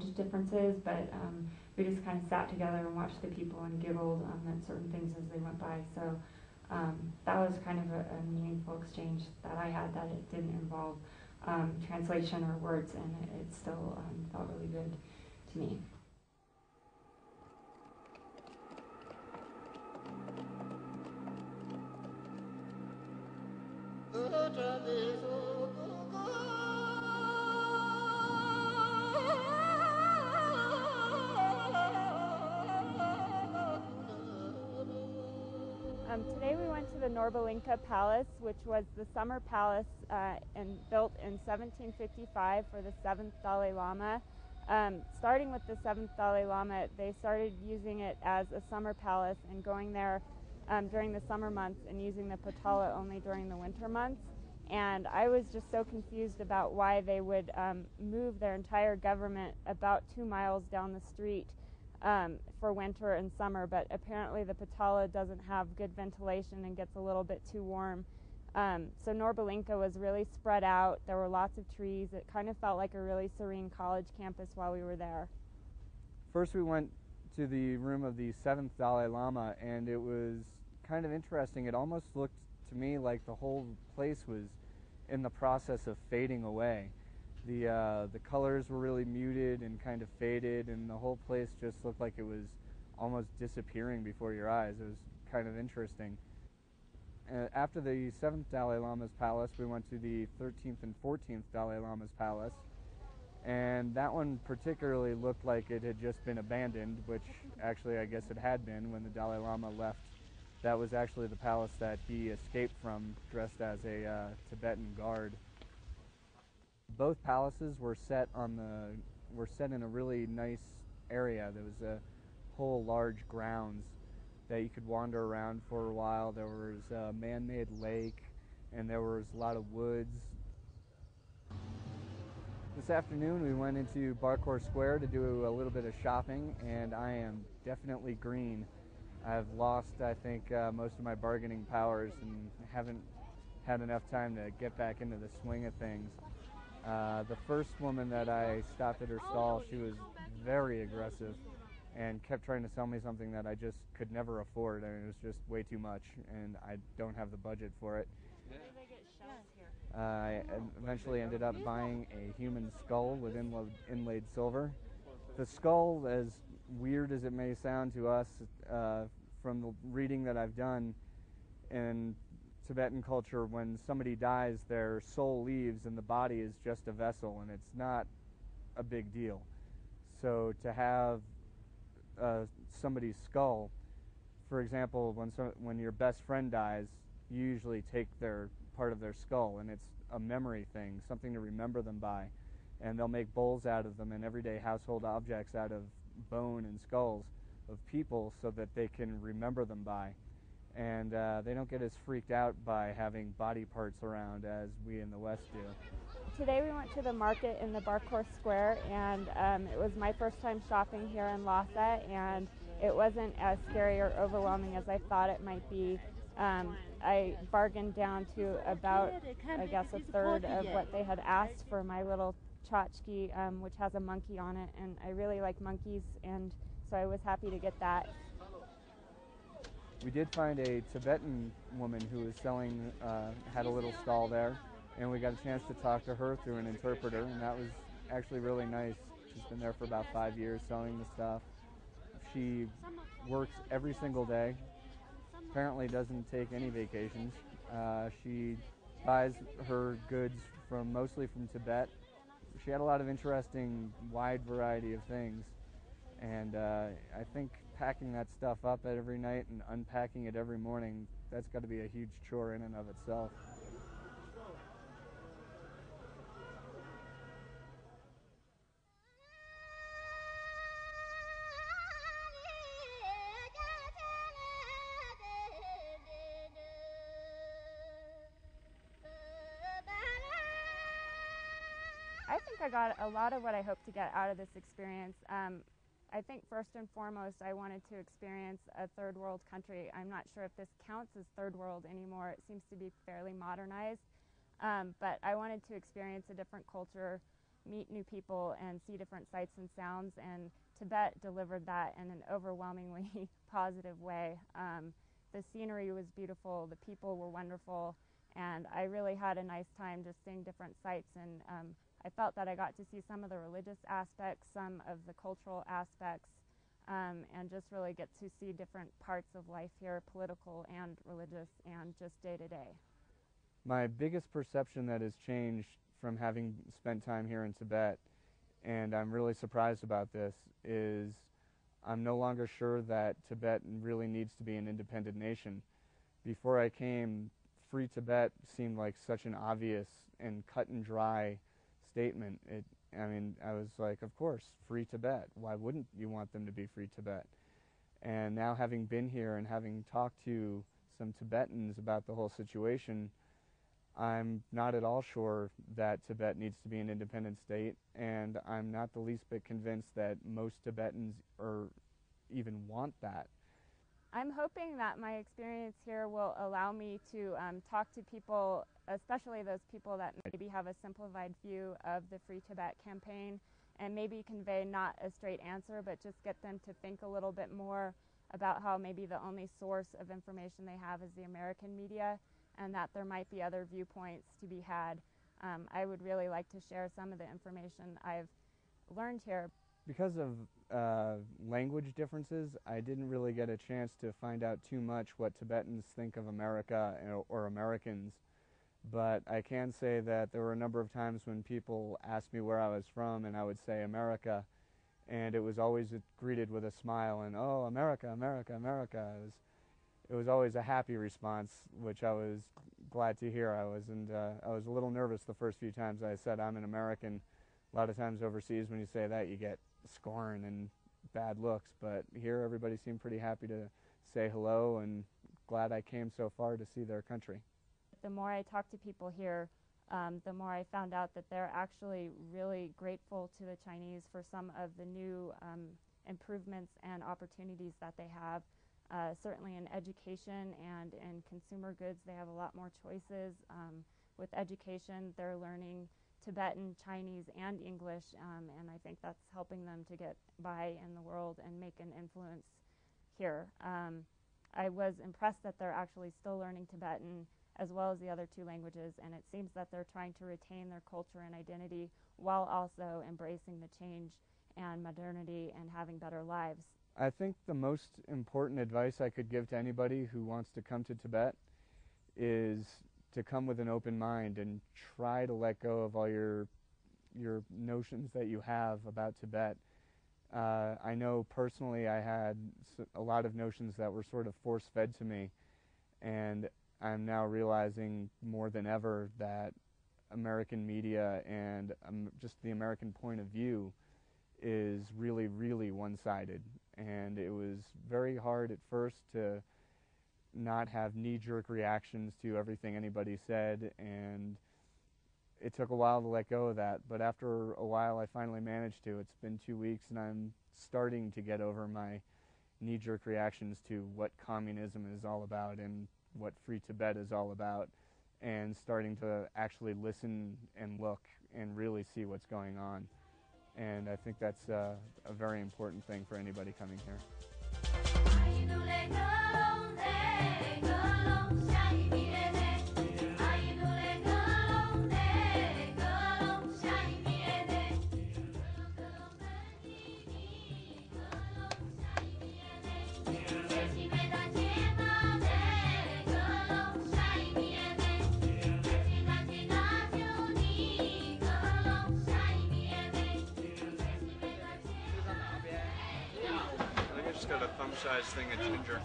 language differences, but we just kind of sat together and watched the people and giggled at certain things as they went by. So that was kind of a meaningful exchange that I had, that it didn't involve translation or words, and it still felt really good to me. Today we went to the Norbalinka Palace, which was the summer palace and built in 1755 for the 7th Dalai Lama. Starting with the 7th Dalai Lama, they started using it as a summer palace and going there during the summer months and using the Potala only during the winter months. And I was just so confused about why they would move their entire government about 2 miles down the street for winter and summer, but apparently the Potala doesn't have good ventilation and gets a little bit too warm. So Norbalinka was really spread out. There were lots of trees. It kind of felt like a really serene college campus while we were there. First we went to the room of the 7th Dalai Lama, and it was kind of interesting. It almost looked to me like the whole place was in the process of fading away. The colors were really muted and kind of faded, and the whole place just looked like it was almost disappearing before your eyes. It was kind of interesting. After the 7th Dalai Lama's palace, we went to the 13th and 14th Dalai Lama's palace, and that one particularly looked like it had just been abandoned, which actually I guess it had been when the Dalai Lama left. That was actually the palace that he escaped from dressed as a Tibetan guard. Both palaces were set in a really nice area. There was a whole large grounds that you could wander around for a while. There was a man-made lake, and there was a lot of woods. This afternoon we went into Barkor Square to do a little bit of shopping, and I am definitely green. I've lost, I think, most of my bargaining powers and haven't had enough time to get back into the swing of things. The first woman that I stopped at her stall, she was very aggressive and kept trying to sell me something that I just could never afford. I mean, it was just way too much, and I don't have the budget for it. I eventually ended up buying a human skull with inlaid silver. The skull, as weird as it may sound to us, from the reading that I've done in Tibetan culture, when somebody dies, their soul leaves and the body is just a vessel, and it's not a big deal. So to have somebody's skull, for example, when your best friend dies, you usually take their part of their skull, and it's a memory thing, something to remember them by. And they'll make bowls out of them and everyday household objects out of bone and skulls of people so that they can remember them by. And they don't get as freaked out by having body parts around as we in the West do. Today we went to the market in the Barkor Square, and it was my first time shopping here in Lhasa, and it wasn't as scary or overwhelming as I thought it might be. I bargained down to about, I guess, a third of what they had asked for my little tchotchke, which has a monkey on it, and I really like monkeys, and so I was happy to get that. We did find a Tibetan woman who was selling, had a little stall there, and we got a chance to talk to her through an interpreter, and that was actually really nice. She's been there for about 5 years selling the stuff. She works every single day, apparently doesn't take any vacations. She buys her goods mostly from Tibet. She had a lot of interesting, wide variety of things, and I think packing that stuff up every night and unpacking it every morning, that's got to be a huge chore in and of itself. I think I got a lot of what I hoped to get out of this experience. I think first and foremost I wanted to experience a third world country. I'm not sure if this counts as third world anymore. It seems to be fairly modernized. But I wanted to experience a different culture, meet new people and see different sights and sounds, and Tibet delivered that in an overwhelmingly positive way. The scenery was beautiful, the people were wonderful, and I really had a nice time just seeing different sights, and I felt that I got to see some of the religious aspects, some of the cultural aspects, and just really get to see different parts of life here, political and religious and just day to day. My biggest perception that has changed from having spent time here in Tibet, and I'm really surprised about this, is I'm no longer sure that Tibet really needs to be an independent nation. Before I came, Free Tibet seemed like such an obvious and cut and dry statement. I was like, of course, Free Tibet. Why wouldn't you want them to be Free Tibet? And now, having been here and having talked to some Tibetans about the whole situation, I'm not at all sure that Tibet needs to be an independent state, and I'm not the least bit convinced that most Tibetans even want that. I'm hoping that my experience here will allow me to talk to people, especially those people that maybe have a simplified view of the Free Tibet campaign, and maybe convey not a straight answer, but just get them to think a little bit more about how maybe the only source of information they have is the American media, and that there might be other viewpoints to be had. I would really like to share some of the information I've learned here. Because of language differences, I didn't really get a chance to find out too much what Tibetans think of America or Americans, but I can say that there were a number of times when people asked me where I was from and I would say America, and it was always greeted with a smile and, oh, America, America, America. It was always a happy response, which I was glad to hear. I was a little nervous the first few times I said I'm an American. A lot of times overseas when you say that you get scorn and bad looks, but here everybody seemed pretty happy to say hello and glad I came so far to see their country. The more I talked to people here, the more I found out that they're actually really grateful to the Chinese for some of the new improvements and opportunities that they have. Certainly in education and in consumer goods, they have a lot more choices. With education, they're learning Tibetan, Chinese, and English, and I think that's helping them to get by in the world and make an influence here. I was impressed that they're actually still learning Tibetan as well as the other two languages, and it seems that they're trying to retain their culture and identity while also embracing the change and modernity and having better lives. I think the most important advice I could give to anybody who wants to come to Tibet is to come with an open mind and try to let go of all your notions that you have about Tibet. I know personally I had a lot of notions that were sort of force-fed to me, and I'm now realizing more than ever that American media and just the American point of view is really, really one-sided. And it was very hard at first to not have knee-jerk reactions to everything anybody said, and it took a while to let go of that, but after a while I finally managed to. It's been 2 weeks and I'm starting to get over my knee-jerk reactions to what communism is all about and what Free Tibet is all about, and starting to actually listen and look and really see what's going on. And I think that's a very important thing for anybody coming here. I just got a thumb-sized thing of ginger.